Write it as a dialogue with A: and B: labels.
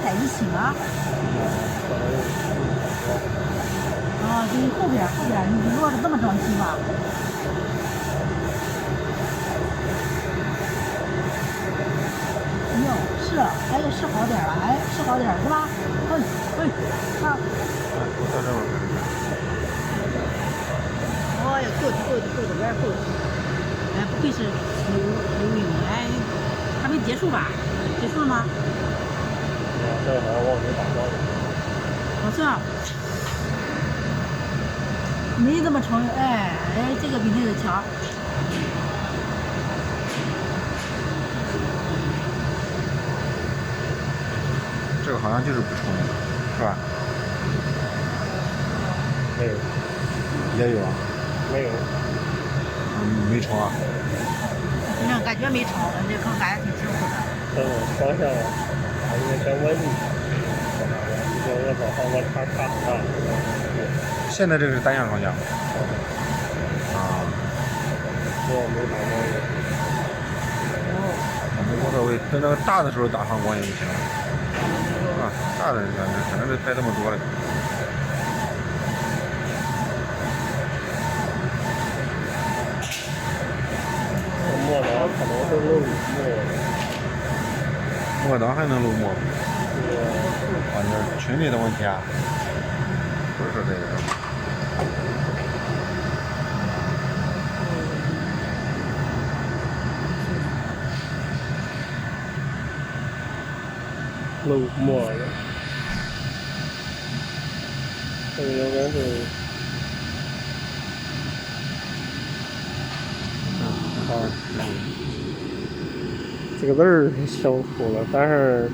A: 在一起吗？啊，对，后边，你落的这么整齐吗？哟，是，哎，是好点了，哎，是好点是吧？啊，
B: 我到这会儿。
A: 哦哟，够的，有点够的。哎，不愧是刘运动，哎，还没结束吧？结束了吗？
C: 这会儿我没打光。
A: 好像没这么成，哎，这个比那个强。
B: 这个好像就是不冲，是吧？
C: 没有。
B: 也有啊。
C: 没有。
B: 没冲啊。
A: 反正感觉没成，这坑感觉挺辛苦的。
C: 方向还应该跟稳定。我早上我差很大。
B: 现在这个是单向方向。啊。
C: 我没打光。
B: 无所谓，等那个大的时候打上光也就行了。啊，大的可能是拍这么多了。
C: 末档可能是漏
B: 末档还能漏墨？啊，你是群里的问题啊？不是说这个。
C: 漏墨了。这个应该是。这个字儿消除了，但是